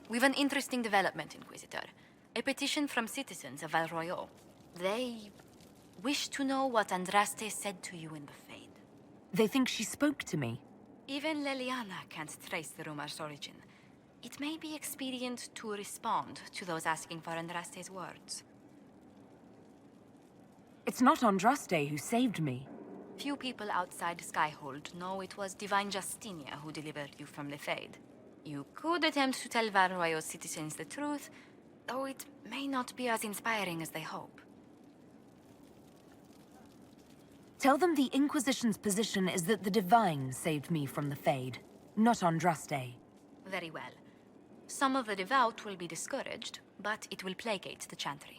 We've an interesting development, Inquisitor. A petition from citizens of Val Royal. They wish to know what Andraste said to you in the Fade. They think she spoke to me. Even Leliana can't trace the rumor's origin. It may be expedient to respond to those asking for Andraste's words. It's not Andraste who saved me. Few people outside Skyhold know it was Divine Justinia who delivered you from the Fade. You could attempt to tell Val Royal citizens the truth, though it may not be as inspiring as they hope. Tell them the Inquisition's position is that the Divine saved me from the Fade, not Andraste. Very well. Some of the devout will be discouraged, but it will placate the Chantry.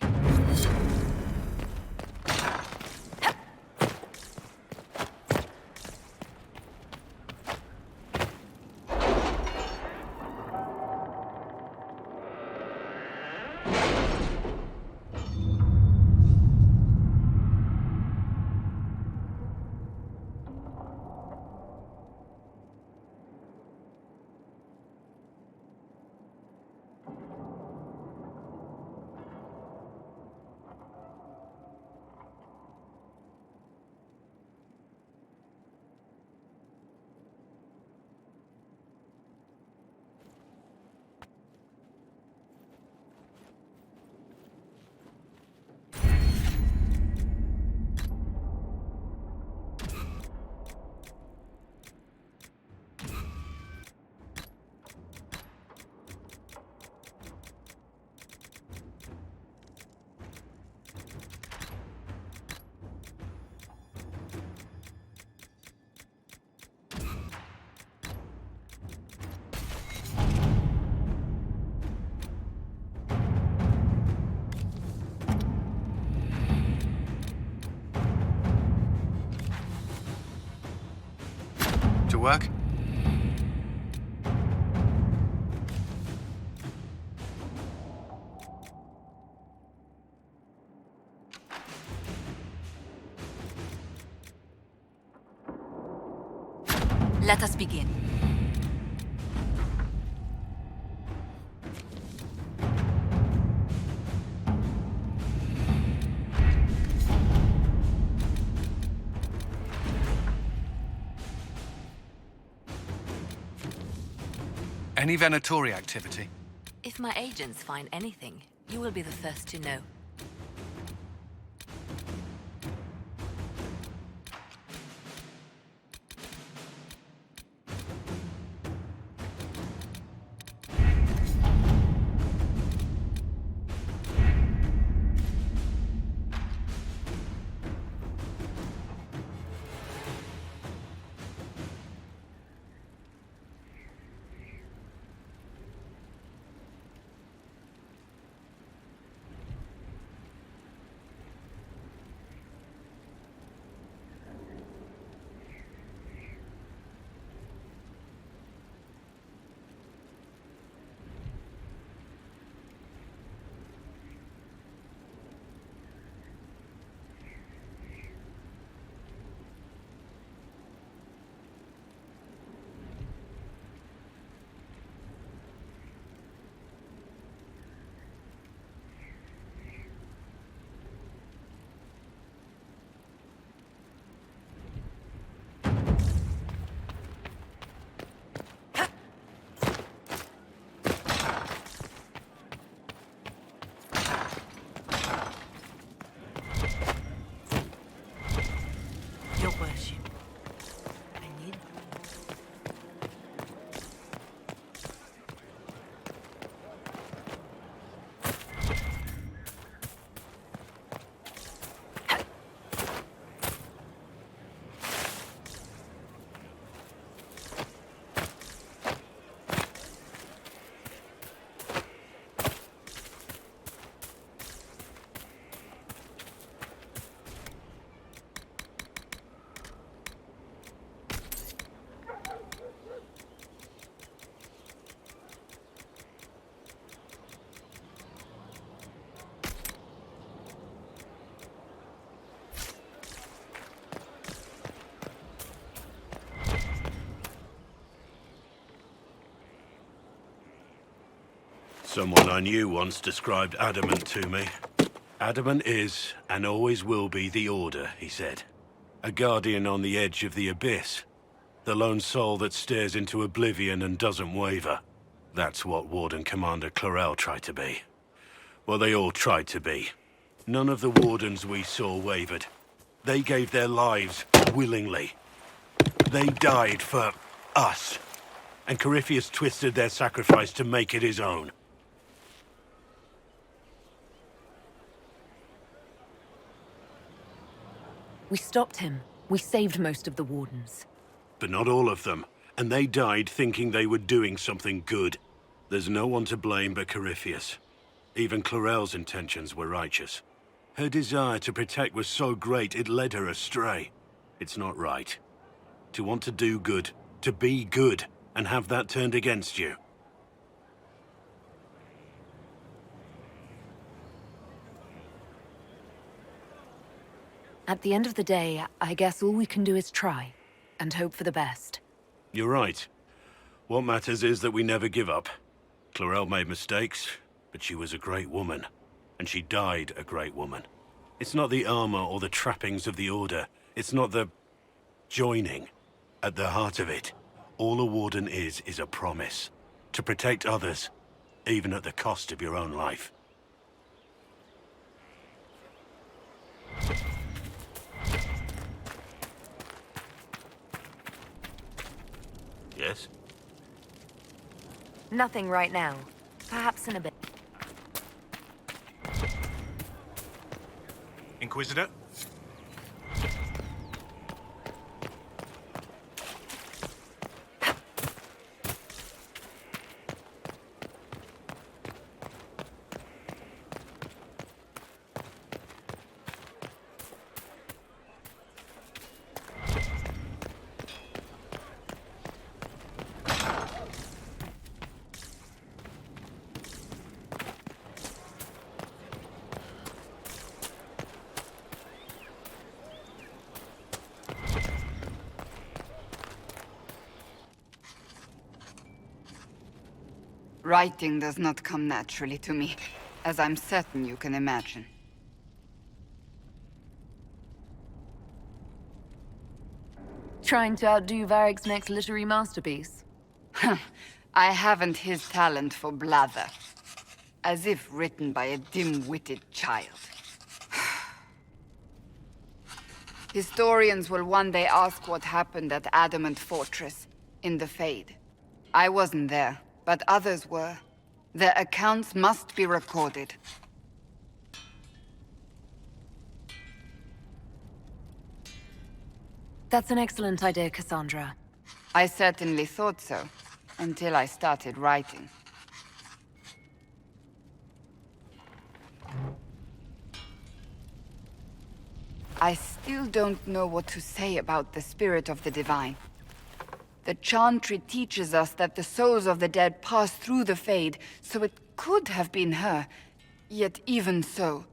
To work? Let us begin. Any Venatori activity? If my agents find anything, you will be the first to know. Someone I knew once described Adamant to me. Adamant is, and always will be, the Order, he said. A guardian on the edge of the abyss. The lone soul that stares into oblivion and doesn't waver. That's what Warden Commander Clarel tried to be. Well, they all tried to be. None of the Wardens we saw wavered. They gave their lives willingly. They died for us. And Corypheus twisted their sacrifice to make it his own. We stopped him. We saved most of the Wardens. But not all of them. And they died thinking they were doing something good. There's no one to blame but Corypheus. Even Clarel's intentions were righteous. Her desire to protect was so great it led her astray. It's not right. To want to do good, to be good, and have that turned against you. At the end of the day, I guess all we can do is try, and hope for the best. You're right. What matters is that we never give up. Clarel made mistakes, but she was a great woman. And she died a great woman. It's not the armor or the trappings of the Order. It's not the joining. At the heart of it, all a Warden is a promise. To protect others, even at the cost of your own life. Yes? Nothing right now. Perhaps in a bit. Inquisitor? Writing does not come naturally to me, as I'm certain you can imagine. Trying to outdo Varric's next literary masterpiece? I haven't his talent for blather. As if written by a dim-witted child. Historians will one day ask what happened at Adamant Fortress, in the Fade. I wasn't there, but others were. Their accounts must be recorded. That's an excellent idea, Cassandra. I certainly thought so, until I started writing. I still don't know what to say about the spirit of the Divine. The Chantry teaches us that the souls of the dead pass through the Fade, so it could have been her. Yet even so...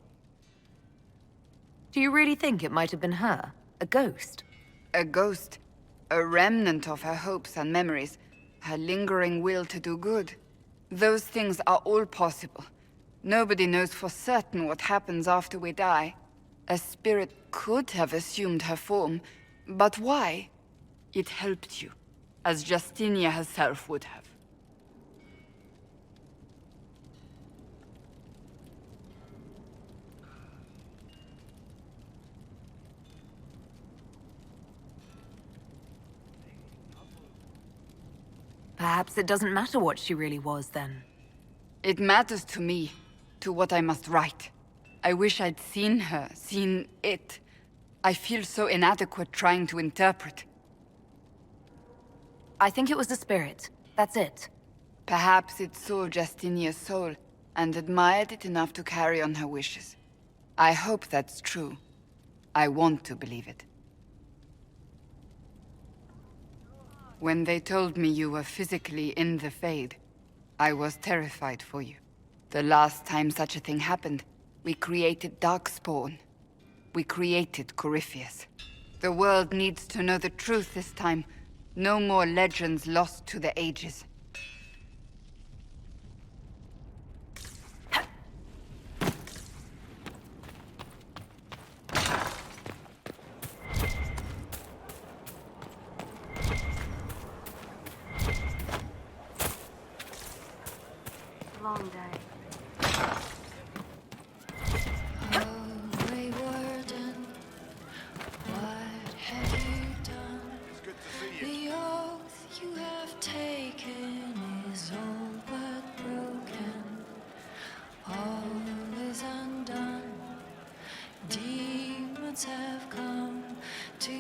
Do you really think it might have been her? A ghost? A ghost. A remnant of her hopes and memories. Her lingering will to do good. Those things are all possible. Nobody knows for certain what happens after we die. A spirit could have assumed her form, but why? It helped you, as Justinia herself would have. Perhaps it doesn't matter what she really was, then. It matters to me, to what I must write. I wish I'd seen her, seen it. I feel so inadequate trying to interpret. I think it was the spirit. That's it. Perhaps it saw Justinia's soul, and admired it enough to carry on her wishes. I hope that's true. I want to believe it. When they told me you were physically in the Fade, I was terrified for you. The last time such a thing happened, we created Darkspawn. We created Corypheus. The world needs to know the truth this time. No more legends lost to the ages.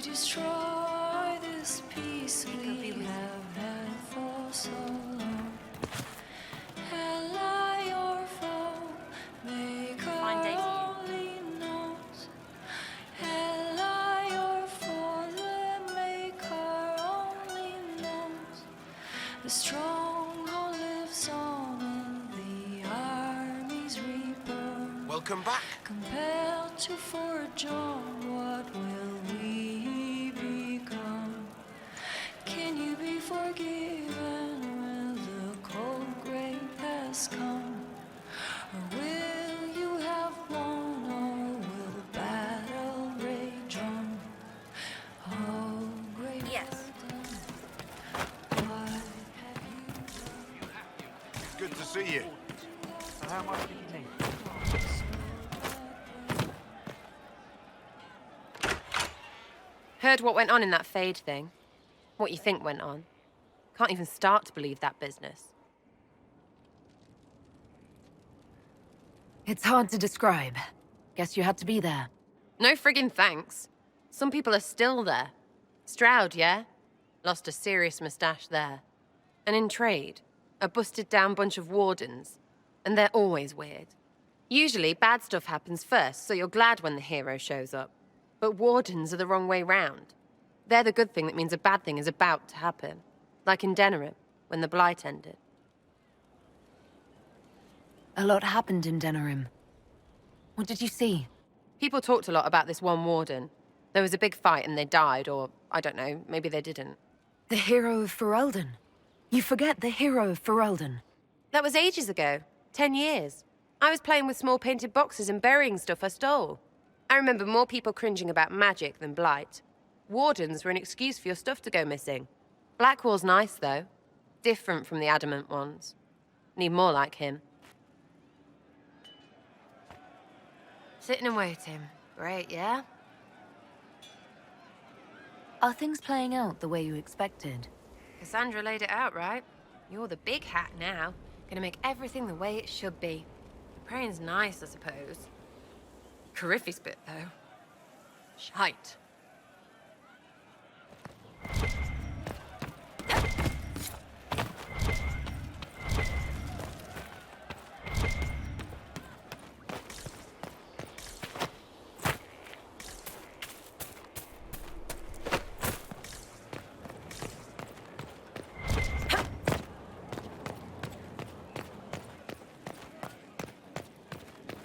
destroy this peace we have had for so long. Ally or foe, make our only knows. Ally or foe, make our only knows. The stronghold lives on and the armies reburn. Welcome back. Compelled to forge on, what will we become? Can you be forgiven when the cold grave has come? Or will you have won, or will battle rage on? Oh, great Warden, what have you done? Good to see you. How much do you need? Heard what went on in that Fade thing. What you think went on. Can't even start to believe that business. It's hard to describe. Guess you had to be there. No friggin' thanks. Some people are still there. Stroud, yeah? Lost a serious mustache there. And in trade, a busted down bunch of wardens. And they're always weird. Usually, bad stuff happens first, so you're glad when the hero shows up. But wardens are the wrong way round. They're the good thing that means a bad thing is about to happen. Like in Denerim, when the Blight ended. A lot happened in Denerim. What did you see? People talked a lot about this one warden. There was a big fight and they died, or, I don't know, maybe they didn't. The hero of Ferelden. You forget the hero of Ferelden. That was ages ago. 10 years. I was playing with small painted boxes and burying stuff I stole. I remember more people cringing about magic than Blight. Wardens were an excuse for your stuff to go missing. Blackwall's nice, though. Different from the Adamant ones. Need more like him. Sitting and waiting. Great, yeah? Are things playing out the way you expected? Cassandra laid it out, right? You're the big hat now. Gonna make everything the way it should be. The praying's nice, I suppose. Coryphe's bit, though. Shite.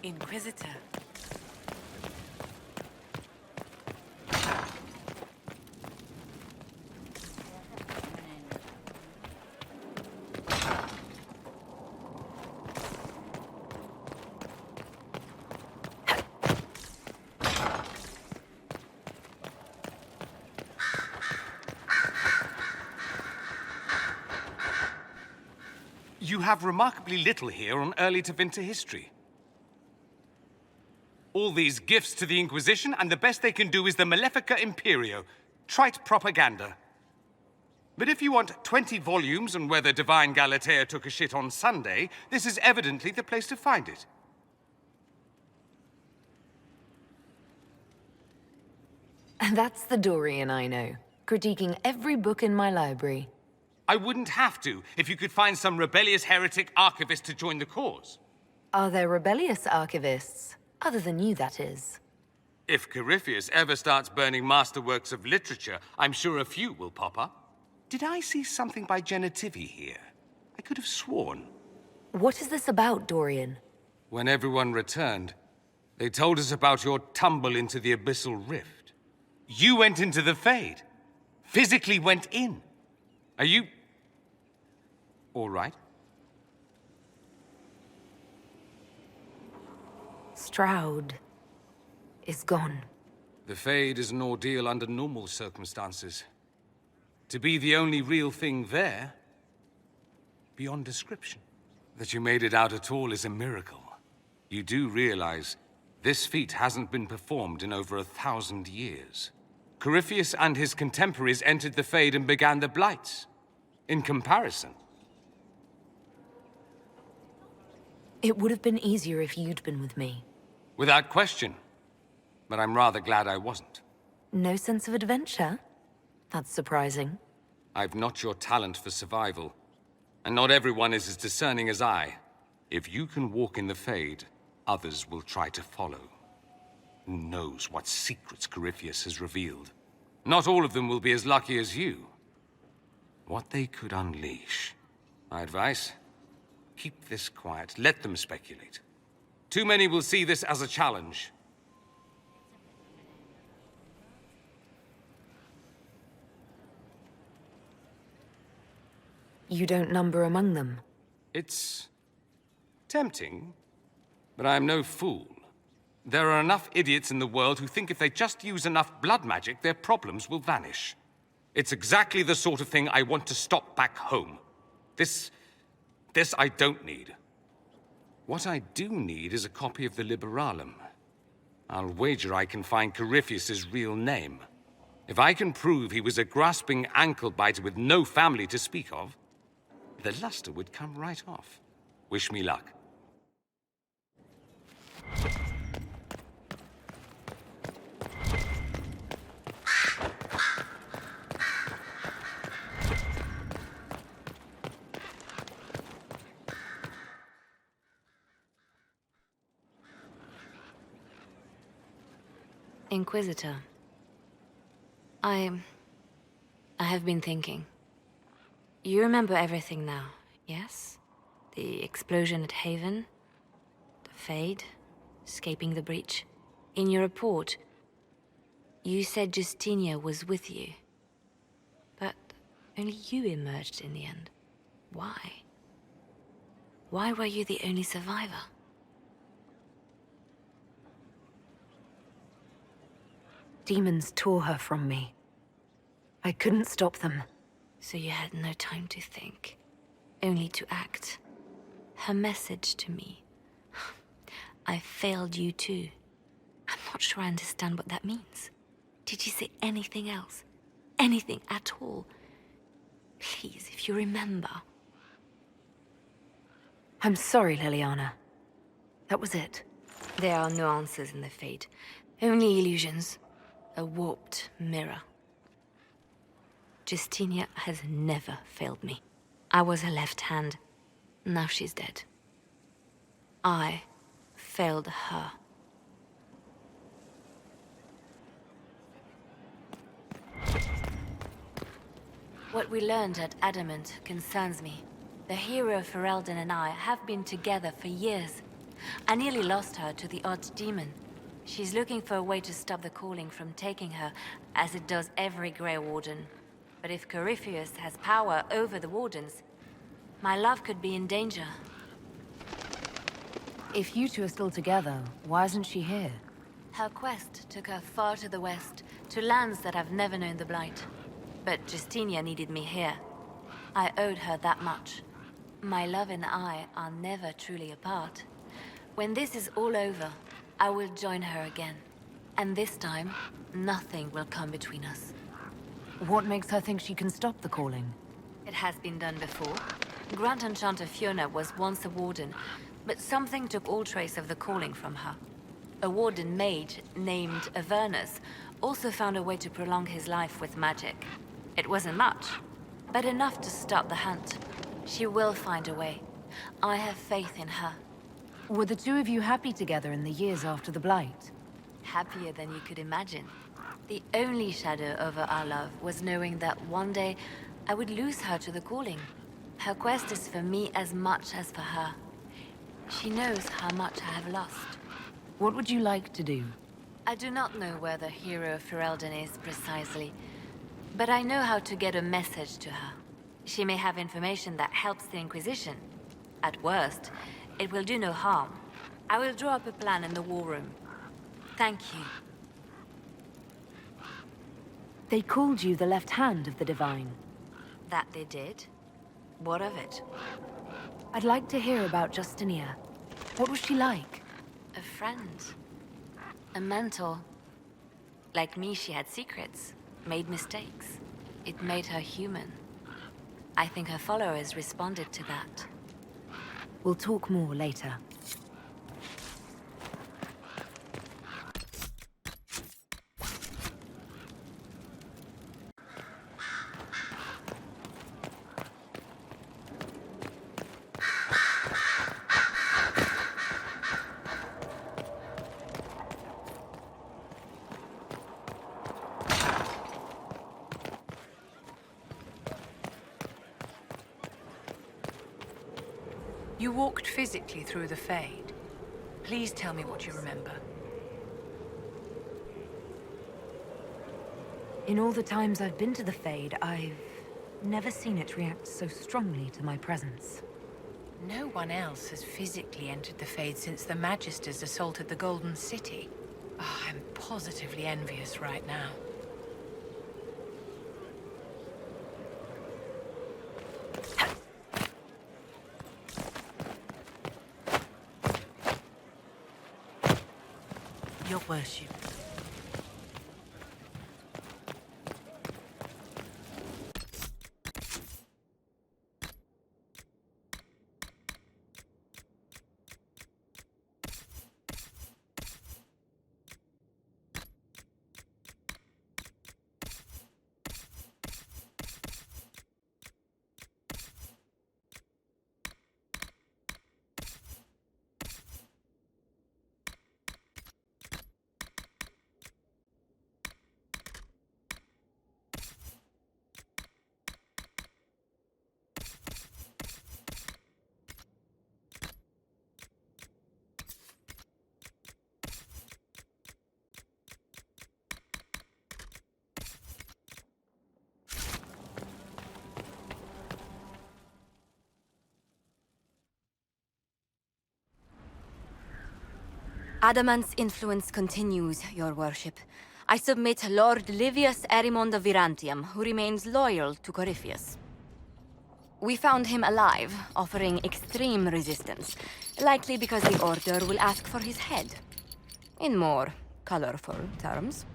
Inquisitor. You have remarkably little here on early Tevinter history. All these gifts to the Inquisition, and the best they can do is the Malefica Imperio. Trite propaganda. But if you want 20 volumes on whether Divine Galatea took a shit on Sunday, this is evidently the place to find it. And that's the Dorian I know, critiquing every book in my library. I wouldn't have to, if you could find some rebellious heretic archivist to join the cause. Are there rebellious archivists? Other than you, that is. If Corypheus ever starts burning masterworks of literature, I'm sure a few will pop up. Did I see something by Genitivi here? I could have sworn. What is this about, Dorian? When everyone returned, they told us about your tumble into the Abyssal Rift. You went into the Fade. Physically went in. Are you... all right? Stroud is gone. The Fade is an ordeal under normal circumstances. To be the only real thing there, beyond description. That you made it out at all is a miracle. You do realize this feat hasn't been performed in over 1,000 years. Corypheus and his contemporaries entered the Fade and began the Blights. In comparison. It would have been easier if you'd been with me. Without question. But I'm rather glad I wasn't. No sense of adventure? That's surprising. I've not your talent for survival. And not everyone is as discerning as I. If you can walk in the Fade, others will try to follow. Who knows what secrets Corypheus has revealed? Not all of them will be as lucky as you. What they could unleash. My advice? Keep this quiet. Let them speculate. Too many will see this as a challenge. You don't number among them. It's tempting, but I am no fool. There are enough idiots in the world who think if they just use enough blood magic, their problems will vanish. It's exactly the sort of thing I want to stop back home. This I don't need. What I do need is a copy of the Liberalum. I'll wager I can find Corypheus's real name. If I can prove he was a grasping ankle-biter with no family to speak of, the luster would come right off. Wish me luck. Inquisitor. I have been thinking. You remember everything now, yes? The explosion at Haven, the Fade, escaping the breach. In your report, you said Justinia was with you. But only you emerged in the end. Why? Why were you the only survivor? Demons tore her from me. I couldn't stop them. So you had no time to think, only to act. Her message to me. I failed you too. I'm not sure I understand what that means. Did you say anything else? Anything at all? Please, if you remember. I'm sorry, Liliana. That was it. There are no answers in the Fade. Only illusions. A warped mirror. Justinia has never failed me. I was her left hand. Now she's dead. I failed her. What we learned at Adamant concerns me. The hero Ferelden and I have been together for years. I nearly lost her to the Archdemon. She's looking for a way to stop the calling from taking her, as it does every Grey Warden. But if Corypheus has power over the Wardens, my love could be in danger. If you two are still together, why isn't she here? Her quest took her far to the west, to lands that have never known the Blight. But Justinia needed me here. I owed her that much. My love and I are never truly apart. When this is all over, I will join her again. And this time, nothing will come between us. What makes her think she can stop the calling? It has been done before. Grand Enchanter Fiona was once a warden, but something took all trace of the calling from her. A warden mage named Avernus also found a way to prolong his life with magic. It wasn't much, but enough to start the hunt. She will find a way. I have faith in her. Were the two of you happy together in the years after the Blight? Happier than you could imagine. The only shadow over our love was knowing that one day I would lose her to the calling. Her quest is for me as much as for her. She knows how much I have lost. What would you like to do? I do not know where the hero Ferelden is precisely, but I know how to get a message to her. She may have information that helps the Inquisition. At worst, it will do no harm. I will draw up a plan in the war room. Thank you. They called you the left hand of the Divine. That they did? What of it? I'd like to hear about Justinia. What was she like? A friend. A mentor. Like me, she had secrets, made mistakes. It made her human. I think her followers responded to that. We'll talk more later. You walked physically through the Fade. Please tell me what you remember. In all the times I've been to the Fade, I've never seen it react so strongly to my presence. No one else has physically entered the Fade since the Magisters assaulted the Golden City. Oh, I'm positively envious right now. Your worship. Adamant's influence continues, your worship. I submit Lord Livius Erimond of Virantium, who remains loyal to Corypheus. We found him alive, offering extreme resistance, likely because the Order will ask for his head. In more colorful terms.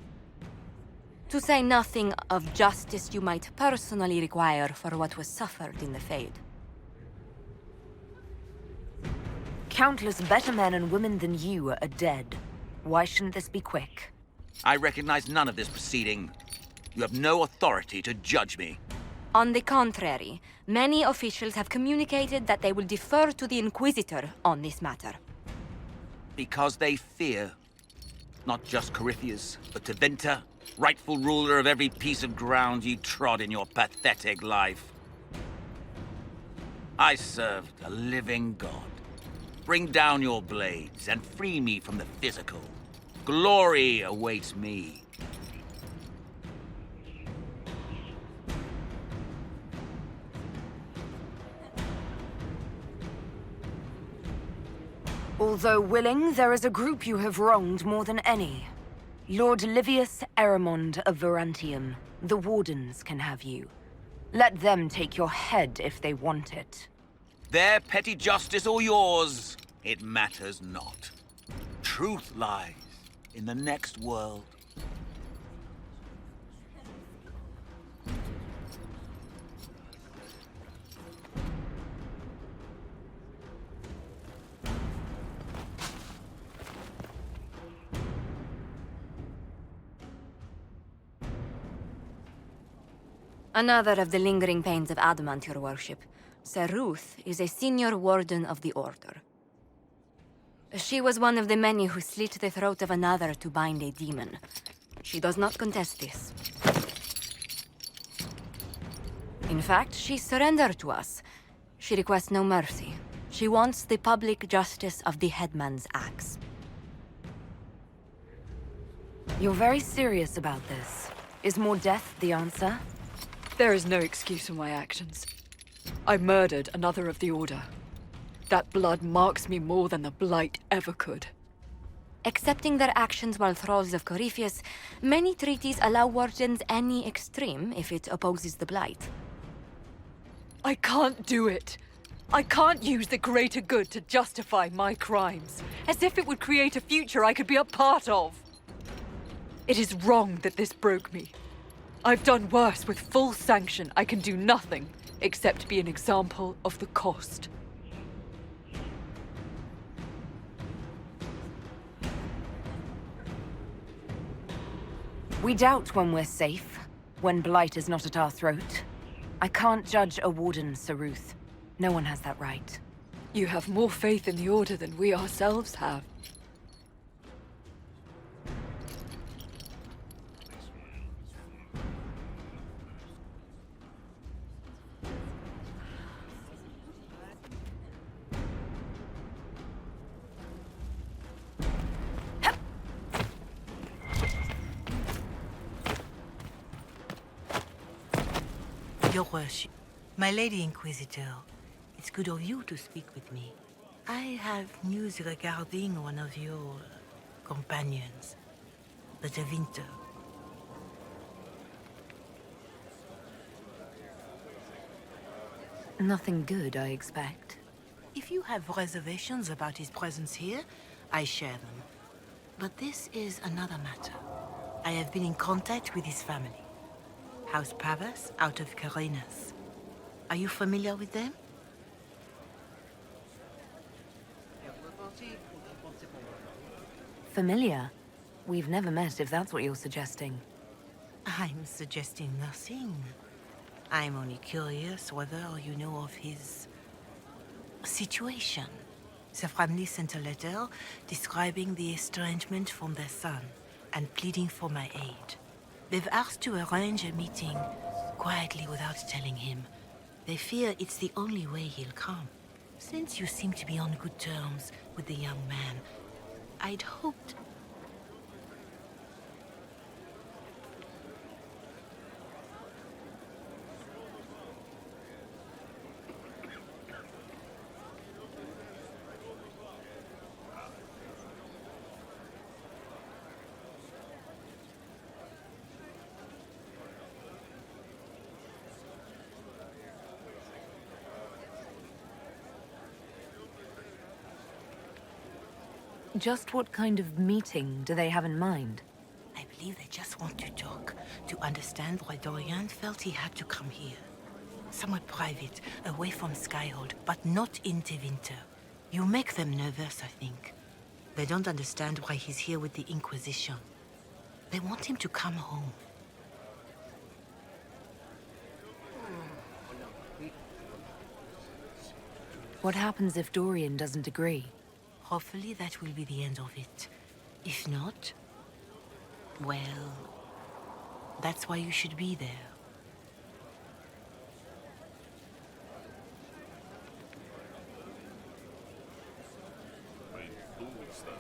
To say nothing of justice you might personally require for what was suffered in the Fade. Countless better men and women than you are dead. Why shouldn't this be quick? I recognize none of this proceeding. You have no authority to judge me. On the contrary, many officials have communicated that they will defer to the Inquisitor on this matter. Because they fear. Not just Corypheus, but Tevinter, rightful ruler of every piece of ground you trod in your pathetic life. I served a living god. Bring down your blades and free me from the physical. Glory awaits me. Although willing, there is a group you have wronged more than any. Lord Livius Erimond of Virantium. The Wardens can have you. Let them take your head if they want it. Their petty justice or yours, it matters not. Truth lies in the next world. Another of the lingering pains of Adamant, your worship. Sir Ruth is a senior warden of the Order. She was one of the many who slit the throat of another to bind a demon. She does not contest this. In fact, she surrendered to us. She requests no mercy. She wants the public justice of the headman's axe. You're very serious about this. Is more death the answer? There is no excuse for my actions. I murdered another of the Order. That blood marks me more than the Blight ever could. Accepting their actions while thralls of Corypheus, many treaties allow wardens any extreme if it opposes the Blight. I can't do it. I can't use the greater good to justify my crimes, as if it would create a future I could be a part of. It is wrong that this broke me. I've done worse with full sanction. I can do nothing except be an example of the cost. We doubt when we're safe, when Blight is not at our throat. I can't judge a warden, Sir Ruth. No one has that right. You have more faith in the Order than we ourselves have. Your worship, my lady Inquisitor, it's good of you to speak with me. I have news regarding one of your companions, the Tevinter. Nothing good, I expect. If you have reservations about his presence here, I share them. But this is another matter. I have been in contact with his family. House Pavas out of Carenas. Are you familiar with them? Familiar? We've never met, if that's what you're suggesting. I'm suggesting nothing. I'm only curious whether you know of his situation. The family sent a letter describing the estrangement from their son and pleading for my aid. They've asked to arrange a meeting quietly without telling him. They fear it's the only way he'll come. Since you seem to be on good terms with the young man, I'd hoped... Just what kind of meeting do they have in mind? I believe they just want to talk, to understand why Dorian felt he had to come here. Somewhere private, away from Skyhold, but not in Tevinter. You make them nervous, I think. They don't understand why he's here with the Inquisition. They want him to come home. What happens if Dorian doesn't agree? Hopefully that will be the end of it. If not, well, that's why you should be there.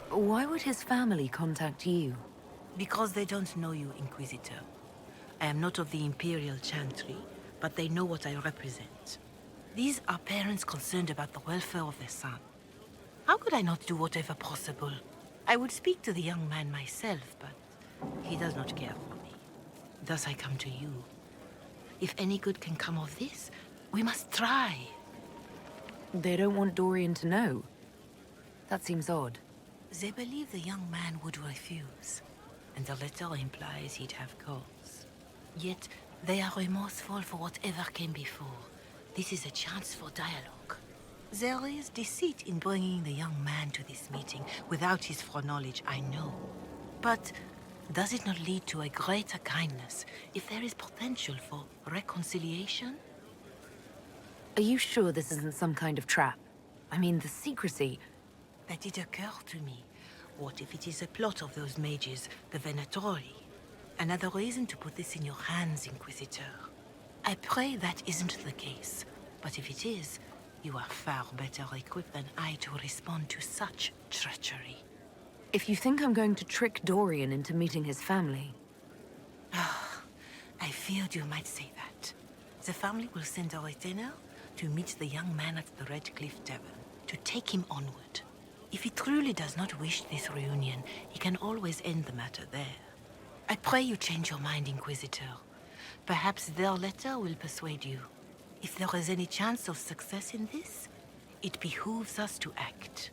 Why would his family contact you? Because they don't know you, Inquisitor. I am not of the Imperial Chantry, but they know what I represent. These are parents concerned about the welfare of their son. How could I not do whatever possible? I would speak to the young man myself, but he does not care for me. Thus I come to you. If any good can come of this, we must try. They don't want Dorian to know. That seems odd. They believe the young man would refuse, and the letter implies he'd have cause. Yet, they are remorseful for whatever came before. This is a chance for dialogue. There is deceit in bringing the young man to this meeting without his foreknowledge, I know. But does it not lead to a greater kindness if there is potential for reconciliation? Are you sure this isn't some kind of trap? I mean, the secrecy... That did occur to me. What if it is a plot of those mages, the Venatori? Another reason to put this in your hands, Inquisitor. I pray that isn't the case, but if it is, you are far better equipped than I to respond to such treachery. If you think I'm going to trick Dorian into meeting his family... I feared you might say that. The family will send a retainer to meet the young man at the Red Cliff Tavern, to take him onward. If he truly does not wish this reunion, he can always end the matter there. I pray you change your mind, Inquisitor. Perhaps their letter will persuade you. If there is any chance of success in this, it behooves us to act.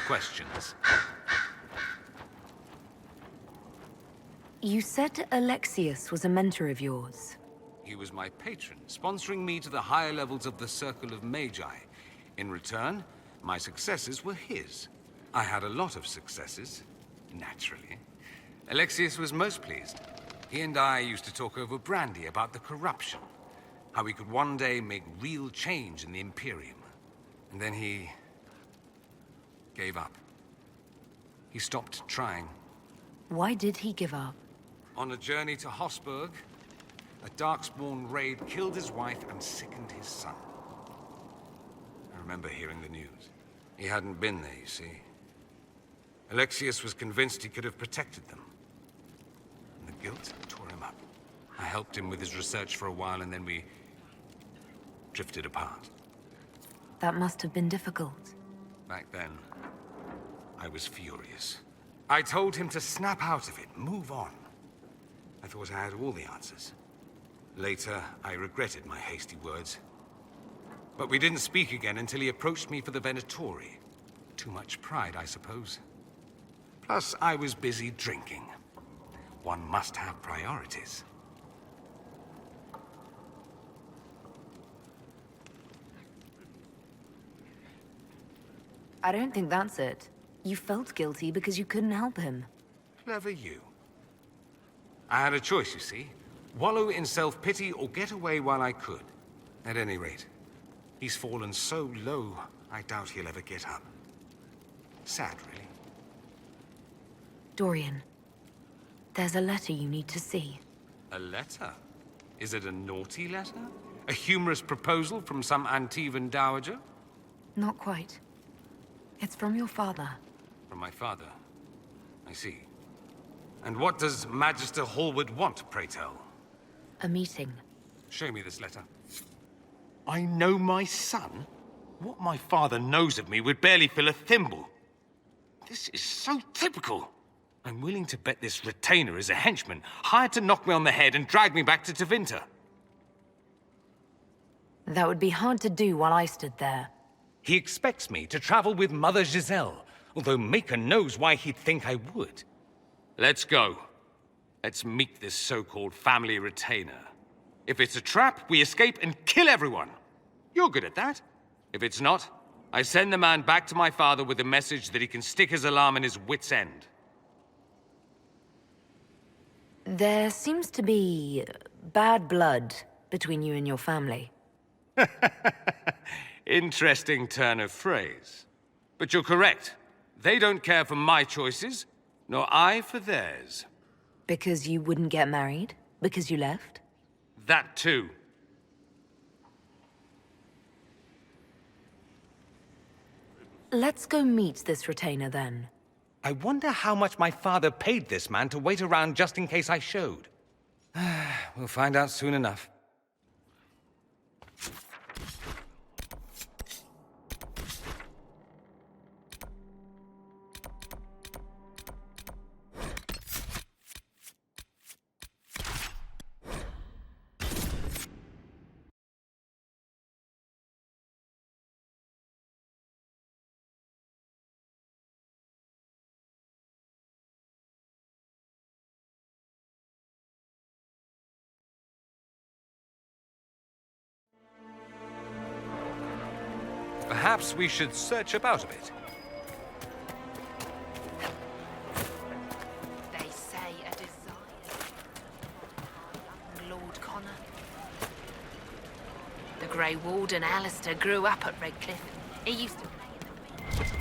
Questions. You said Alexius was a mentor of yours. He was my patron, sponsoring me to the higher levels of the Circle of Magi. In return, my successes were his. I had a lot of successes, naturally. Alexius was most pleased. He and I used to talk over brandy about the corruption. How we could one day make real change in the Imperium. And then he gave up. He stopped trying. Why did he give up? On a journey to Hossberg, a Darkspawn raid killed his wife and sickened his son. I remember hearing the news. He hadn't been there, you see. Alexius was convinced he could have protected them. And the guilt tore him up. I helped him with his research for a while, and then we drifted apart. That must have been difficult. Back then, I was furious. I told him to snap out of it, move on. I thought I had all the answers. Later, I regretted my hasty words. But we didn't speak again until he approached me for the Venatori. Too much pride, I suppose. Plus, I was busy drinking. One must have priorities. I don't think that's it. You felt guilty because you couldn't help him. Clever you. I had a choice, you see. Wallow in self-pity or get away while I could. At any rate, he's fallen so low, I doubt he'll ever get up. Sad, really. Dorian, there's a letter you need to see. A letter? Is it a naughty letter? A humorous proposal from some Antivan dowager? Not quite. It's from your father. From my father. I see. And what does Magister Hallward want, pray tell? A meeting. Show me this letter. I know my son? What my father knows of me would barely fill a thimble. This is so typical. I'm willing to bet this retainer is a henchman, hired to knock me on the head and drag me back to Tevinter. That would be hard to do while I stood there. He expects me to travel with Mother Giselle, although Maker knows why he'd think I would. Let's go. Let's meet this so-called family retainer. If it's a trap, we escape and kill everyone. You're good at that. If it's not, I send the man back to my father with the message that he can stick his alarm in his wit's end. There seems to be bad blood between you and your family. Interesting turn of phrase. But you're correct. They don't care for my choices, nor I for theirs. Because you wouldn't get married? Because you left? That too. Let's go meet this retainer then. I wonder how much my father paid this man to wait around just in case I showed. We'll find out soon enough. Perhaps we should search about a bit. They say a desire. Lord Connor. The Grey Warden Alistair grew up at Redcliffe. He used to play in the Witches.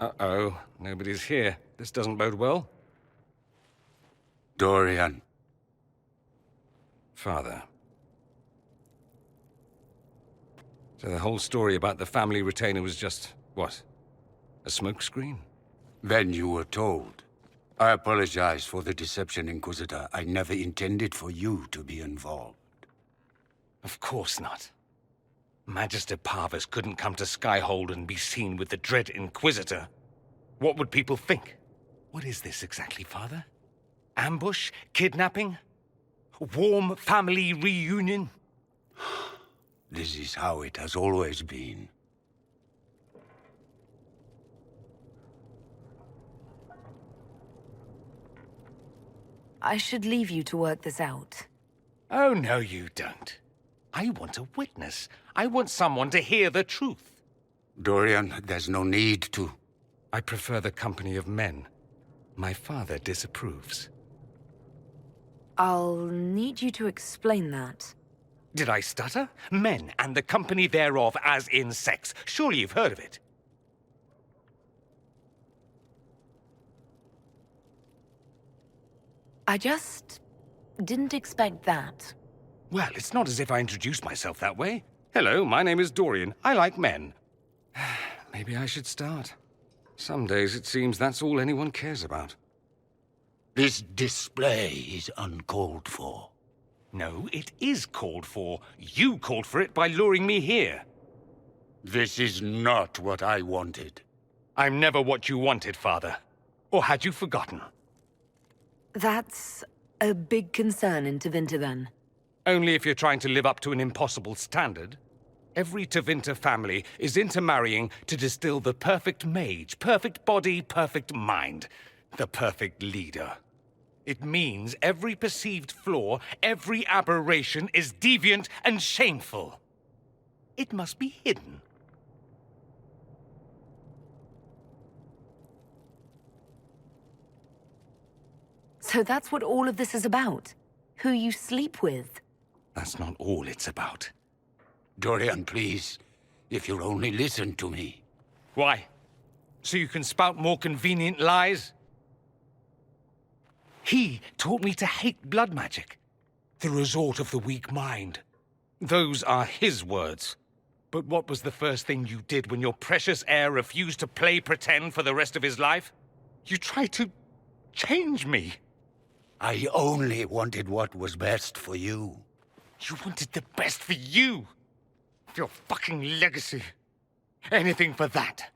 Uh-oh, nobody's here. This doesn't bode well. Dorian. Father. So the whole story about the family retainer was just, what? A smokescreen? Then you were told. I apologize for the deception, Inquisitor. I never intended for you to be involved. Of course not. Magister Parvus couldn't come to Skyhold and be seen with the dread Inquisitor. What would people think? What is this exactly, Father? Ambush? Kidnapping? Warm family reunion? This is how it has always been. I should leave you to work this out. Oh, no, you don't. I want a witness. I want someone to hear the truth. Dorian, there's no need to. I prefer the company of men. My father disapproves. I'll need you to explain that. Did I stutter? Men and the company thereof, as in sex. Surely you've heard of it. I just didn't expect that. Well, it's not as if I introduced myself that way. Hello, my name is Dorian. I like men. Maybe I should start. Some days it seems that's all anyone cares about. This display is uncalled for. No, it is called for. You called for it by luring me here. This is not what I wanted. I'm never what you wanted, Father. Or had you forgotten? That's a big concern in Tevinter, then. Only if you're trying to live up to an impossible standard. Every Tevinter family is intermarrying to distill the perfect mage, perfect body, perfect mind, the perfect leader. It means every perceived flaw, every aberration is deviant and shameful. It must be hidden. So that's what all of this is about? Who you sleep with? That's not all it's about. Dorian, please. If you'll only listen to me. Why? So you can spout more convenient lies? He taught me to hate blood magic. The resort of the weak mind. Those are his words. But what was the first thing you did when your precious heir refused to play pretend for the rest of his life? You tried to change me. I only wanted what was best for you. You wanted the best for you. Your fucking legacy. Anything for that.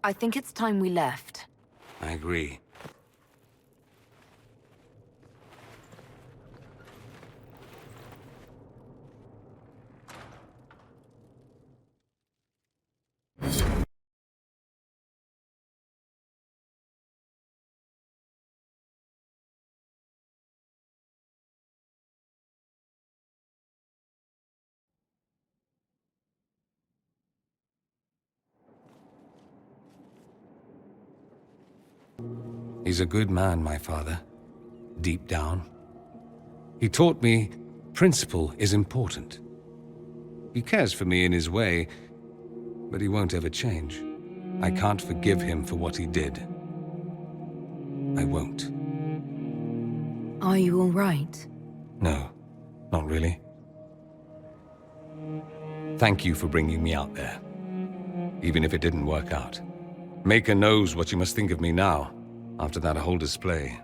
I think it's time we left. I agree. He's a good man, my father. Deep down. He taught me principle is important. He cares for me in his way, but he won't ever change. I can't forgive him for what he did. I won't. Are you all right? No, not really. Thank you for bringing me out there. Even if it didn't work out. Maker knows what you must think of me now, after that whole display.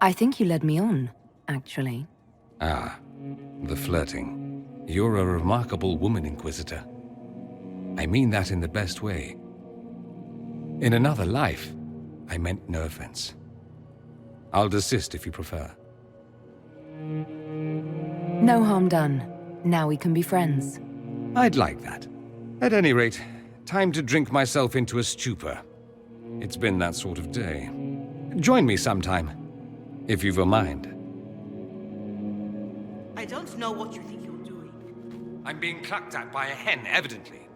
I think you led me on, actually. Ah, the flirting. You're a remarkable woman, Inquisitor. I mean that in the best way. In another life, I meant no offense. I'll desist if you prefer. No harm done. Now we can be friends. I'd like that. At any rate, time to drink myself into a stupor. It's been that sort of day. Join me sometime, if you've a mind. I don't know what you think you're doing. I'm being clucked at by a hen, evidently.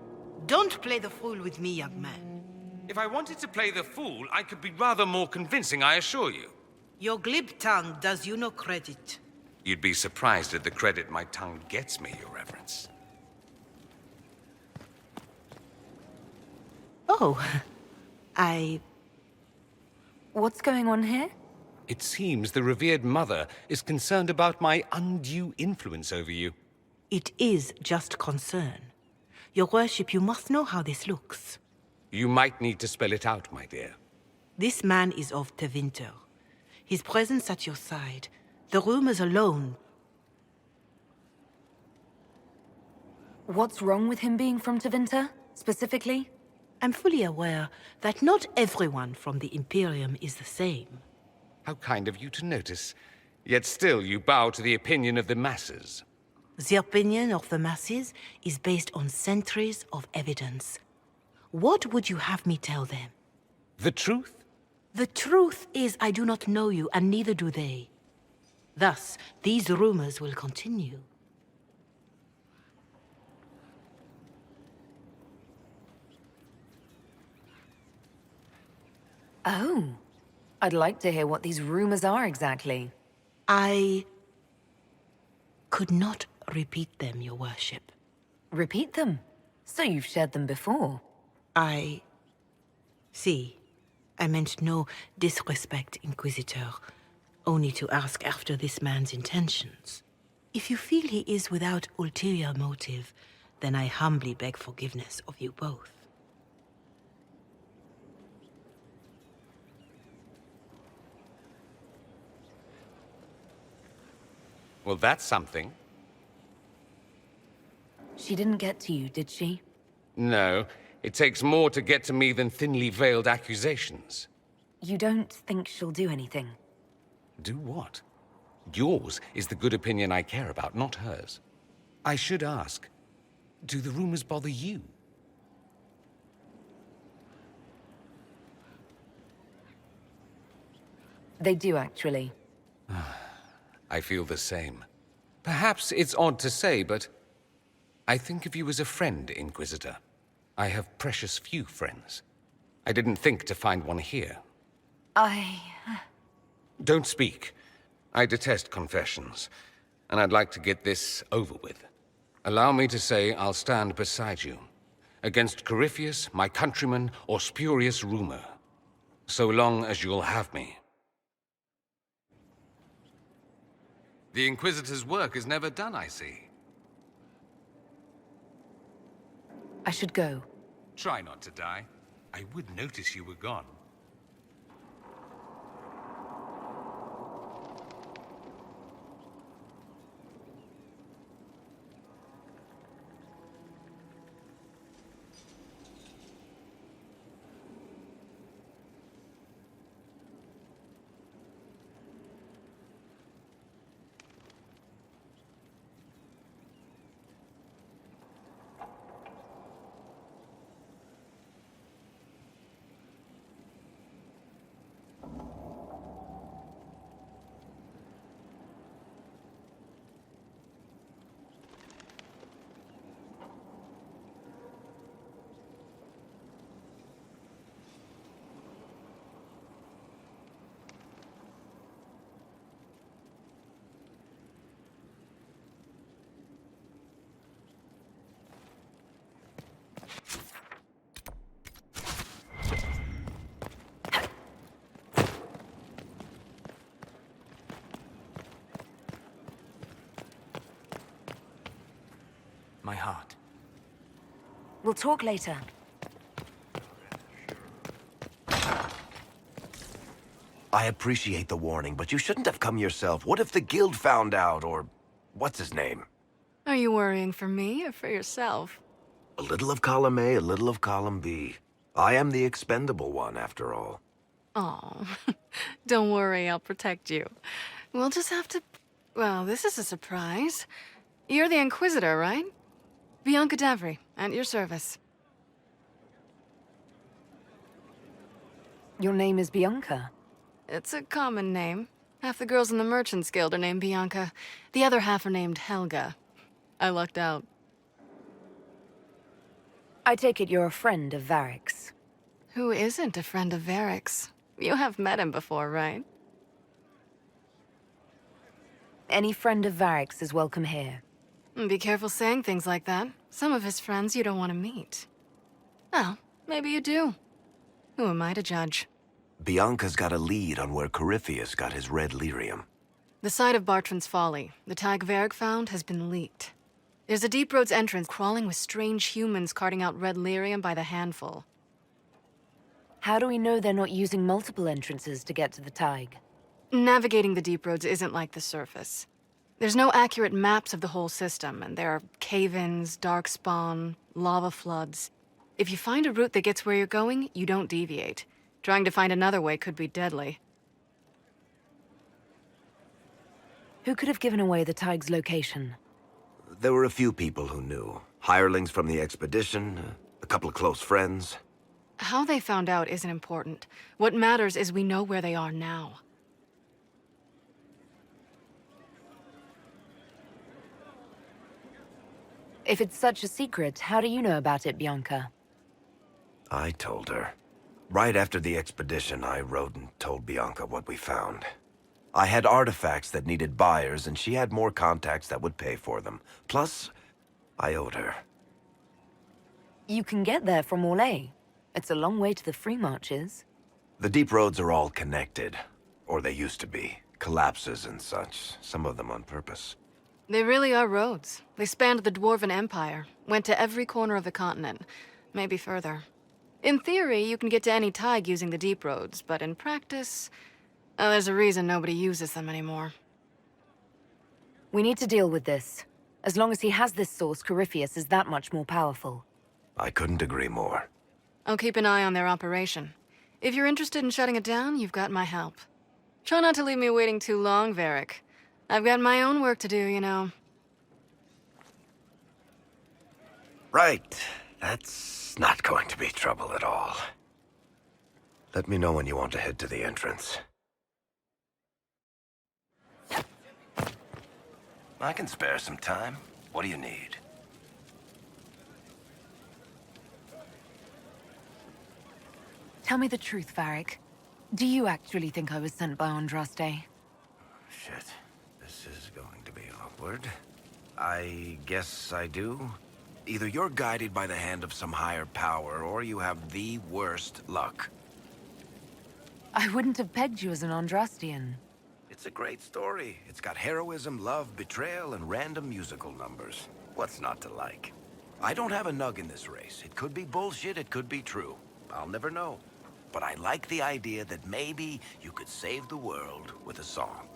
Don't play the fool with me, young man. If I wanted to play the fool, I could be rather more convincing, I assure you. Your glib tongue does you no credit. You'd be surprised at the credit my tongue gets me, Your Reverence. Oh, What's going on here? It seems the revered mother is concerned about my undue influence over you. It is just concern. Your worship, you must know how this looks. You might need to spell it out, my dear. This man is of Tevinter. His presence at your side, the rumors alone. What's wrong with him being from Tevinter, specifically? I'm fully aware that not everyone from the Imperium is the same. How kind of you to notice. Yet still you bow to the opinion of the masses. The opinion of the masses is based on centuries of evidence. What would you have me tell them? The truth? The truth is I do not know you, and neither do they. Thus, these rumors will continue. Oh. I'd like to hear what these rumors are exactly. I could not repeat them, your worship. Repeat them? So you've shared them before? See, I meant no disrespect, Inquisitor. Only to ask after this man's intentions. If you feel he is without ulterior motive, then I humbly beg forgiveness of you both. Well, that's something. She didn't get to you, did she? No, it takes more to get to me than thinly veiled accusations. You don't think she'll do anything? Do what? Yours is the good opinion I care about, not hers. I should ask, do the rumors bother you? They do, actually. I feel the same. Perhaps it's odd to say, but I think of you as a friend, Inquisitor. I have precious few friends. I didn't think to find one here. Don't speak. I detest confessions, and I'd like to get this over with. Allow me to say I'll stand beside you, against Corypheus, my countrymen, or spurious rumor, so long as you'll have me. The Inquisitor's work is never done, I see. I should go. Try not to die. I would notice you were gone. My heart. We'll talk later. I appreciate the warning, but you shouldn't have come yourself. What if the guild found out, or what's his name? Are you worrying for me or for yourself? A little of column A, a little of column B. I am the expendable one, after all. Oh, don't worry, I'll protect you. We'll just have to... Well, this is a surprise. You're the Inquisitor, right? Bianca Davry, at your service. Your name is Bianca? It's a common name. Half the girls in the Merchants Guild are named Bianca. The other half are named Helga. I lucked out. I take it you're a friend of Varric's. Who isn't a friend of Varric's? You have met him before, right? Any friend of Varric's is welcome here. Be careful saying things like that. Some of his friends you don't want to meet. Well, maybe you do. Who am I to judge? Bianca's got a lead on where Corypheus got his red lyrium. The site of Bartran's Folly, the tag Varric found, has been leaked. There's a deep roads entrance crawling with strange humans carting out red lyrium by the handful. How do we know they're not using multiple entrances to get to the Tig? Navigating the deep roads isn't like the surface. There's no accurate maps of the whole system, and there are cave-ins, darkspawn, lava floods. If you find a route that gets where you're going, you don't deviate. Trying to find another way could be deadly. Who could have given away the Tig's location? There were a few people who knew. Hirelings from the expedition, a couple of close friends. How they found out isn't important. What matters is we know where they are now. If it's such a secret, how do you know about it, Bianca? I told her. Right after the expedition, I wrote and told Bianca what we found. I had artifacts that needed buyers, and she had more contacts that would pay for them. Plus, I owed her. You can get there from Orlais. It's a long way to the Free Marches. The deep roads are all connected. Or they used to be. Collapses and such. Some of them on purpose. They really are roads. They spanned the Dwarven Empire, went to every corner of the continent, maybe further. In theory, you can get to any Tig using the deep roads, but in practice, there's a reason nobody uses them anymore. We need to deal with this. As long as he has this source, Corypheus is that much more powerful. I couldn't agree more. I'll keep an eye on their operation. If you're interested in shutting it down, you've got my help. Try not to leave me waiting too long, Varric. I've got my own work to do, you know. Right. That's not going to be trouble at all. Let me know when you want to head to the entrance. I can spare some time. What do you need? Tell me the truth, Varric. Do you actually think I was sent by Andraste? Shit. This is going to be awkward. I guess I do. Either you're guided by the hand of some higher power, or you have the worst luck. I wouldn't have pegged you as an Andrastian. It's a great story. It's got heroism, love, betrayal, and random musical numbers. What's not to like? I don't have a nug in this race. It could be bullshit, it could be true. I'll never know. But I like the idea that maybe you could save the world with a song.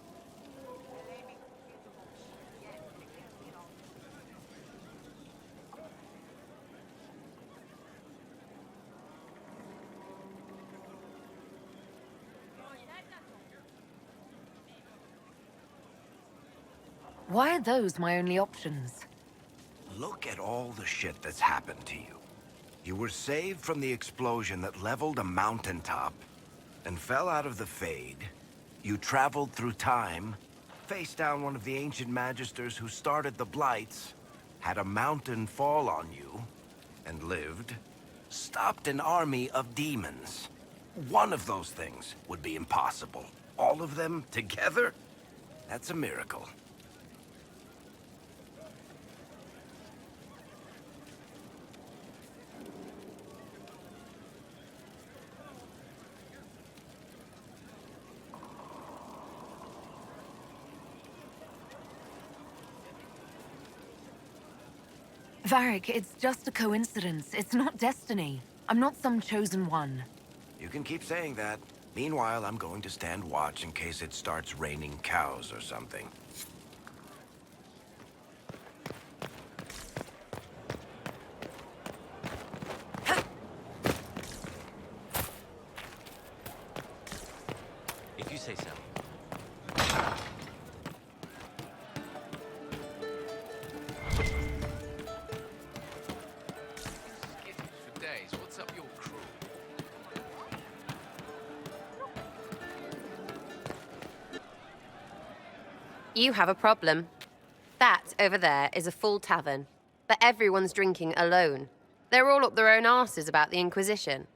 Why are those my only options? Look at all the shit that's happened to you. You were saved from the explosion that leveled a mountaintop and fell out of the Fade. You traveled through time, faced down one of the ancient magisters who started the Blights, had a mountain fall on you, and lived, stopped an army of demons. One of those things would be impossible. All of them together? That's a miracle. Varric, it's just a coincidence. It's not destiny. I'm not some chosen one. You can keep saying that. Meanwhile, I'm going to stand watch in case it starts raining cows or something. If you say so. What's up your crew? You have a problem. That over there is a full tavern, but everyone's drinking alone. They're all up their own arses about the Inquisition.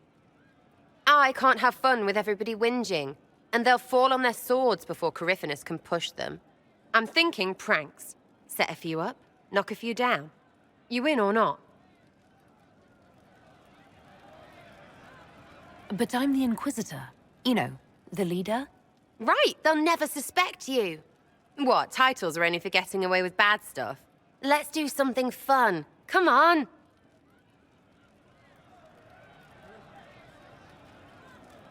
I can't have fun with everybody whinging, and they'll fall on their swords before Coryphanus can push them. I'm thinking pranks. Set a few up, knock a few down. You in or not? But I'm the Inquisitor. You know, the leader. Right, they'll never suspect you. What, titles are only for getting away with bad stuff? Let's do something fun. Come on.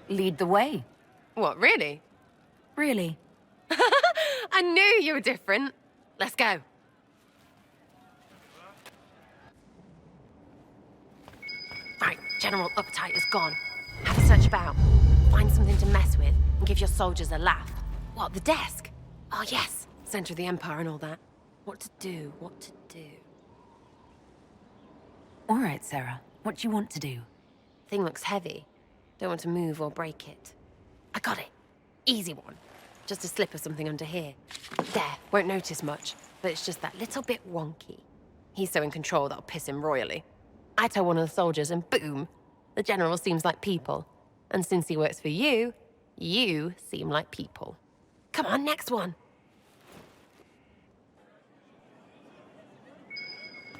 Lead the way. What, really? Really? I knew you were different. Let's go. Right, General Uptight is gone. Have a search about. Find something to mess with and give your soldiers a laugh. What, the desk? Oh, yes. Center of the Empire and all that. What to do, what to do. All right, Sarah. What do you want to do? Thing looks heavy. Don't want to move or break it. I got it. Easy one. Just a slip of something under here. There, won't notice much, but it's just that little bit wonky. He's so in control that'll piss him royally. I tell one of the soldiers and boom, the general seems like people. And since he works for you, you seem like people. Come on, next one.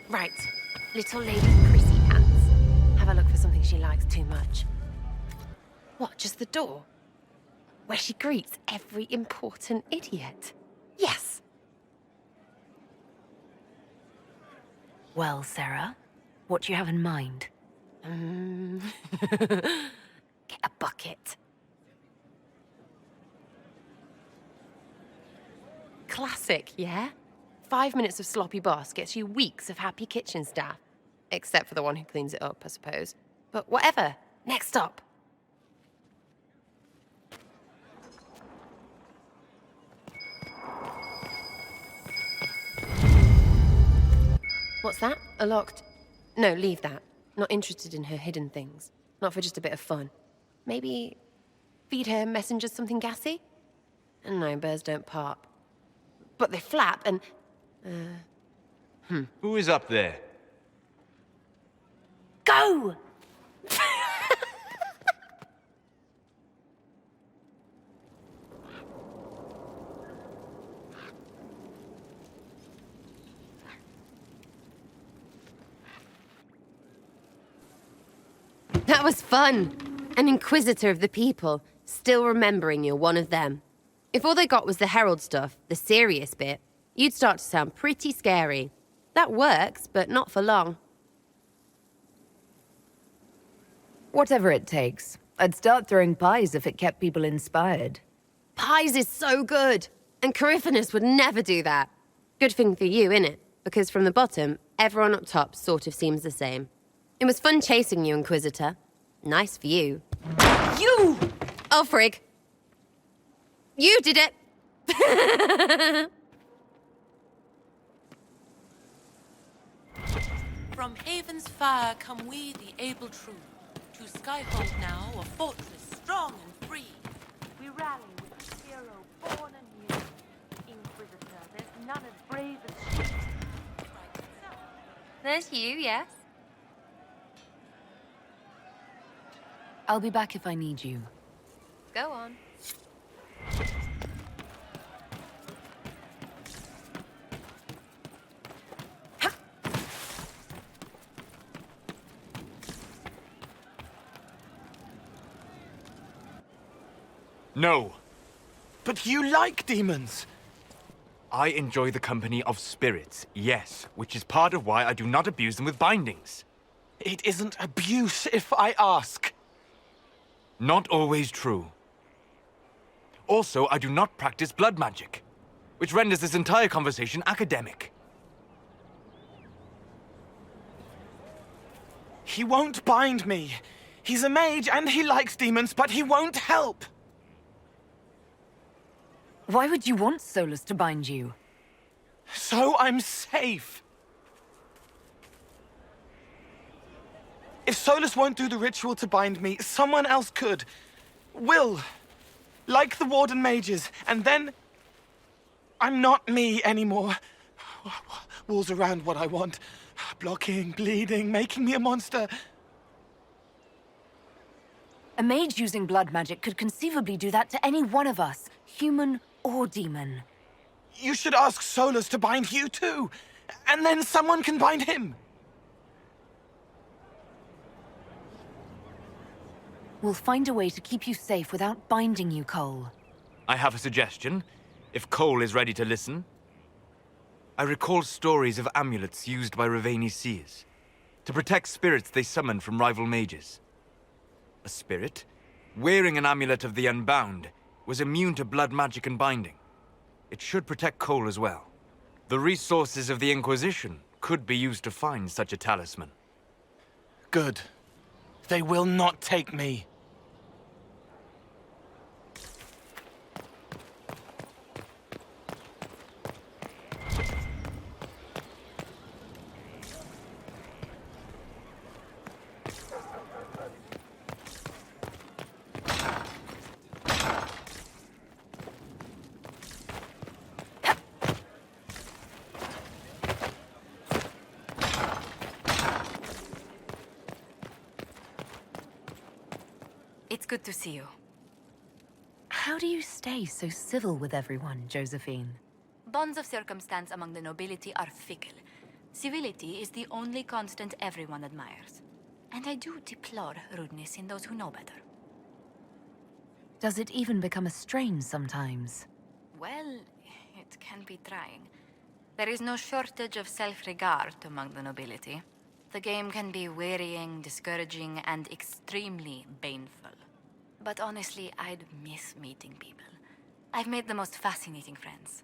Right, little lady prissy pants. Have a look for something she likes too much. What, just the door? Where she greets every important idiot. Yes! Well, Sarah, what do you have in mind? Get a bucket. Classic, yeah? 5 minutes of sloppy boss gets you weeks of happy kitchen staff. Except for the one who cleans it up, I suppose. But whatever. Next stop. What's that? A locked... No, leave that. Not interested in her hidden things. Not for just a bit of fun. Maybe... feed her messengers something gassy? No, birds don't pop. But they flap and... Who is up there? Go! That was fun. An inquisitor of the people, still remembering you're one of them. If all they got was the herald stuff, the serious bit, you'd start to sound pretty scary. That works, but not for long. Whatever it takes. I'd start throwing pies if it kept people inspired. Pies is so good, and Coryphanus would never do that. Good thing for you, innit? Because from the bottom, everyone up top sort of seems the same. It was fun chasing you, Inquisitor. Nice for you. You! Oh, frig. You did it! From Haven's fire come we, the able true, to Skyhold now, a fortress strong and free. We rally with a hero born anew. Inquisitor, there's none as brave as she. There's you, yes? I'll be back if I need you. Go on. No. But you like demons! I enjoy the company of spirits, yes, which is part of why I do not abuse them with bindings. It isn't abuse if I ask. Not always true. Also, I do not practice blood magic, which renders this entire conversation academic. He won't bind me. He's a mage and he likes demons, but he won't help. Why would you want Solus to bind you? So I'm safe. If Solus won't do the ritual to bind me, someone else could. Will. Like the Warden mages. And then... I'm not me anymore. Walls around what I want. Blocking, bleeding, making me a monster. A mage using blood magic could conceivably do that to any one of us, human or demon. You should ask Solus to bind you too, and then someone can bind him. We'll find a way to keep you safe without binding you, Cole. I have a suggestion, if Cole is ready to listen. I recall stories of amulets used by Raveni seers to protect spirits they summoned from rival mages. A spirit, wearing an amulet of the Unbound, was immune to blood magic and binding. It should protect Cole as well. The resources of the Inquisition could be used to find such a talisman. Good. They will not take me. It's good to see you. How do you stay so civil with everyone, Josephine? Bonds of circumstance among the nobility are fickle. Civility is the only constant everyone admires. And I do deplore rudeness in those who know better. Does it even become a strain sometimes? Well, it can be trying. There is no shortage of self-regard among the nobility. The game can be wearying, discouraging, and extremely baneful. But honestly, I'd miss meeting people. I've made the most fascinating friends.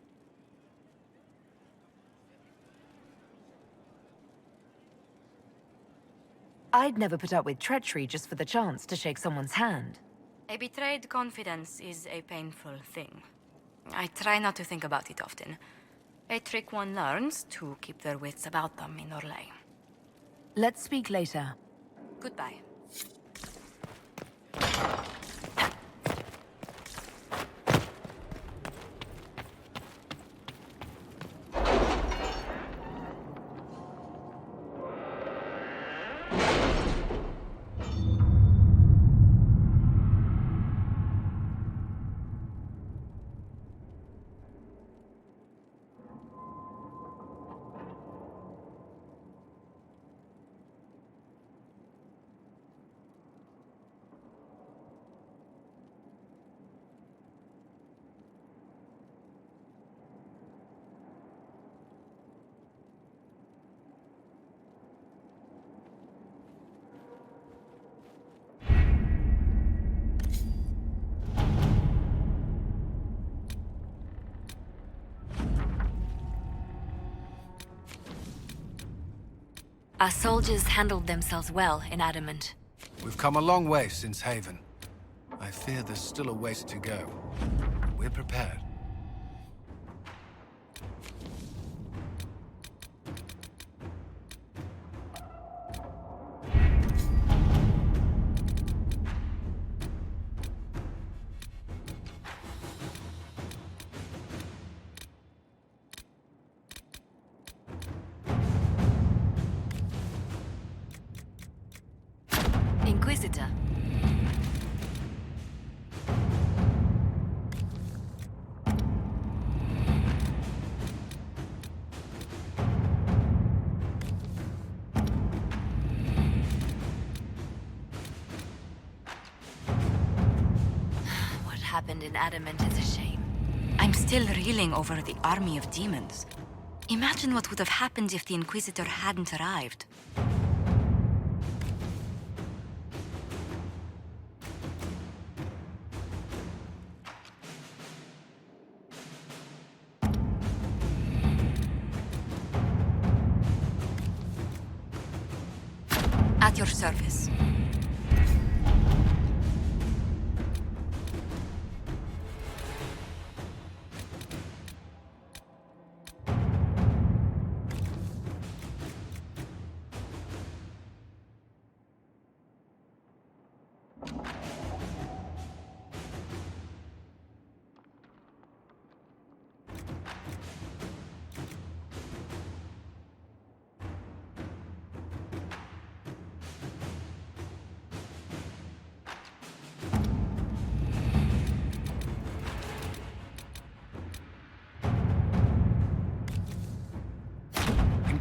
I'd never put up with treachery just for the chance to shake someone's hand. A betrayed confidence is a painful thing. I try not to think about it often. A trick one learns to keep their wits about them in Orlais. Let's speak later. Goodbye. Our soldiers handled themselves well in Adamant. We've come a long way since Haven. I fear there's still a ways to go. We're prepared. Inquisitor. What happened in Adamant is a shame. I'm still reeling over the army of demons. Imagine what would have happened if the Inquisitor hadn't arrived. At your service.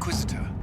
Inquisitor.